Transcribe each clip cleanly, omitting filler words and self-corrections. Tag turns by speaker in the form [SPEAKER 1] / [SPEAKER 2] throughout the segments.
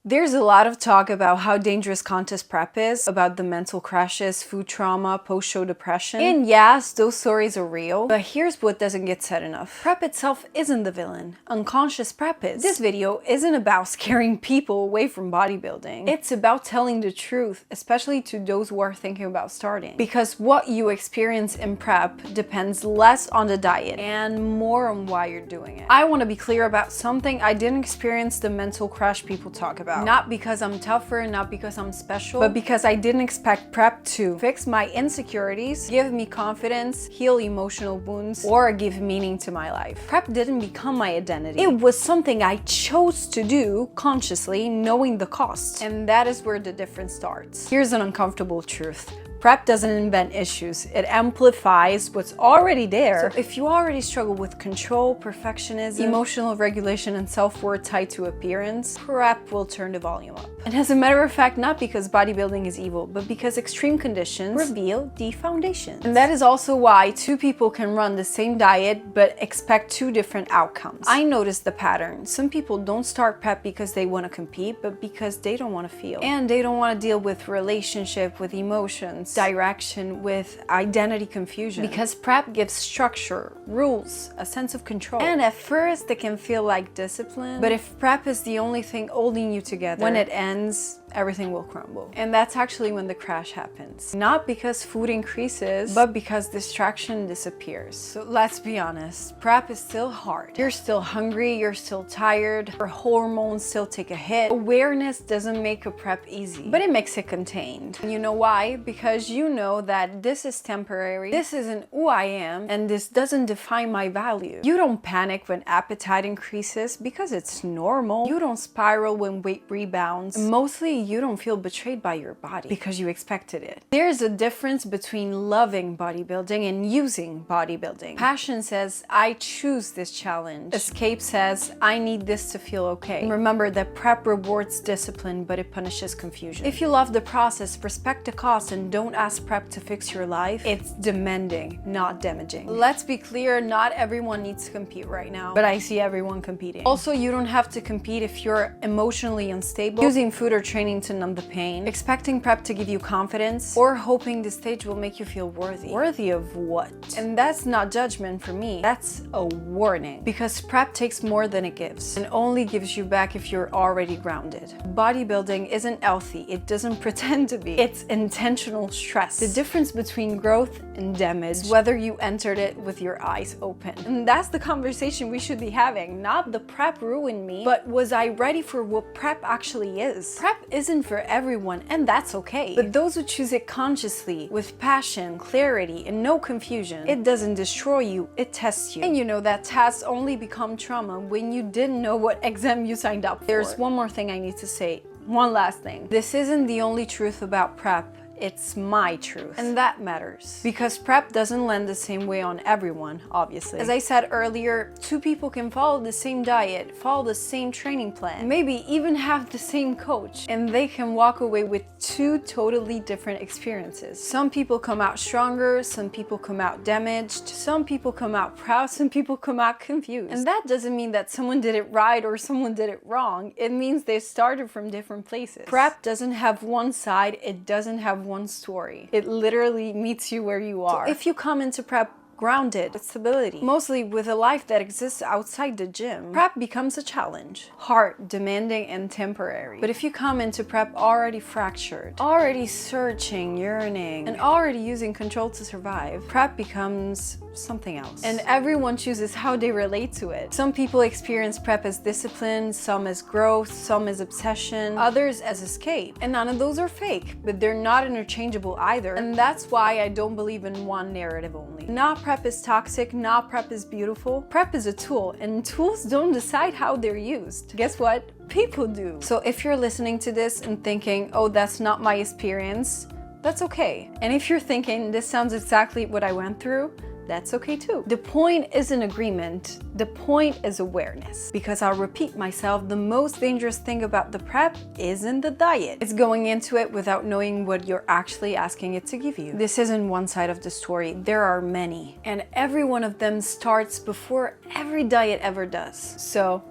[SPEAKER 1] There's a lot of talk about how dangerous contest prep is, about the mental crashes, food trauma, post-show depression. And yes, those stories are real, but here's what doesn't get said enough. Prep itself isn't the villain. Unconscious prep is. This video isn't about scaring people away from bodybuilding. It's about telling the truth, especially to those who are thinking about starting. Because what you experience in prep depends less on the diet and more on why you're doing it. I want to be clear about something. I didn't experience the mental crash people talk about. Not because I'm tougher, not because I'm special, but because I didn't expect prep to fix my insecurities, give me confidence, heal emotional wounds, or give meaning to my life. Prep didn't become my identity. It was something I chose to do consciously, knowing the cost. And that is where the difference starts. Here's an uncomfortable truth. Prep doesn't invent issues, it amplifies what's already there. So if you already struggle with control, perfectionism, emotional regulation, and self-worth tied to appearance, prep will turn the volume up. And as a matter of fact, not because bodybuilding is evil, but because extreme conditions reveal the foundations. And that is also why two people can run the same diet but expect two different outcomes. I noticed the pattern. Some people don't start prep because they want to compete, but because they don't want to feel. And they don't want to deal with relationship, with emotions, direction, with identity confusion, because prep gives structure, rules, a sense of control. And at first it can feel like discipline, but if prep is the only thing holding you together, when it ends, everything will crumble. And that's actually when the crash happens. Not because food increases, but because distraction disappears. So let's be honest, prep is still hard. You're still hungry, you're still tired, your hormones still take a hit. Awareness doesn't make a prep easy, but it makes it contained. And you know why? Because you know that this is temporary, this isn't who I am, and this doesn't define my value. You don't panic when appetite increases because it's normal. You don't spiral when weight rebounds. And mostly, you don't feel betrayed by your body because you expected it. There's a difference between loving bodybuilding and using bodybuilding. Passion says, I choose this challenge. Escape says, I need this to feel okay. And remember that prep rewards discipline, but it punishes confusion. If you love the process, respect the cost, and don't ask prep to fix your life, it's demanding, not damaging. Let's be clear, not everyone needs to compete right now, but I see everyone competing. Also, you don't have to compete if you're emotionally unstable, using food or training to numb the pain, expecting prep to give you confidence, or hoping the stage will make you feel worthy. Worthy of what? And that's not judgment for me, that's a warning. Because prep takes more than it gives, and only gives you back if you're already grounded. Bodybuilding isn't healthy, it doesn't pretend to be. It's intentional stress. The difference between growth and damage is whether you entered it with your eyes open. And that's the conversation we should be having. Not the prep ruined me, but was I ready for what prep actually is? Prep isn't for everyone, and that's okay. But those who choose it consciously, with passion, clarity, and no confusion, it doesn't destroy you, it tests you. And you know that tests only become trauma when you didn't know what exam you signed up for. There's one more thing I need to say. One last thing. This isn't the only truth about prep. It's my truth. And that matters. Because prep doesn't land the same way on everyone, obviously. As I said earlier, two people can follow the same diet, follow the same training plan, maybe even have the same coach, and they can walk away with two totally different experiences. Some people come out stronger, some people come out damaged, some people come out proud, some people come out confused. And that doesn't mean that someone did it right or someone did it wrong. It means they started from different places. Prep doesn't have one side, it doesn't have one story. It literally meets you where you are. So if you come into prep grounded, with stability, mostly with a life that exists outside the gym, prep becomes a challenge. Hard, demanding, and temporary. But if you come into prep already fractured, already searching, yearning, and already using control to survive, prep becomes something else. And everyone chooses how they relate to it. Some people experience prep as discipline, some as growth, some as obsession, others as escape. And none of those are fake, but they're not interchangeable either. And that's why I don't believe in one narrative only. Not prep is toxic, not prep is beautiful. Prep is a tool, and tools don't decide how they're used. Guess what? People do. So if you're listening to this and thinking, oh, that's not my experience, that's okay. And if you're thinking, this sounds exactly what I went through, that's okay too. The point isn't agreement, the point is awareness. Because I'll repeat myself, the most dangerous thing about the prep isn't the diet. It's going into it without knowing what you're actually asking it to give you. This isn't one side of the story, there are many. And every one of them starts before every diet ever does. So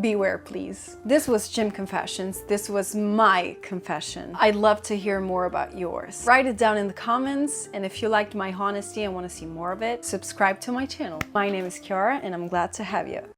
[SPEAKER 1] beware, please. This was Gym Confessions. This was my confession. I'd love to hear more about yours. Write it down in the comments, and if you liked my honesty and want to see more of it, subscribe to my channel. My name is Kiara, and I'm glad to have you.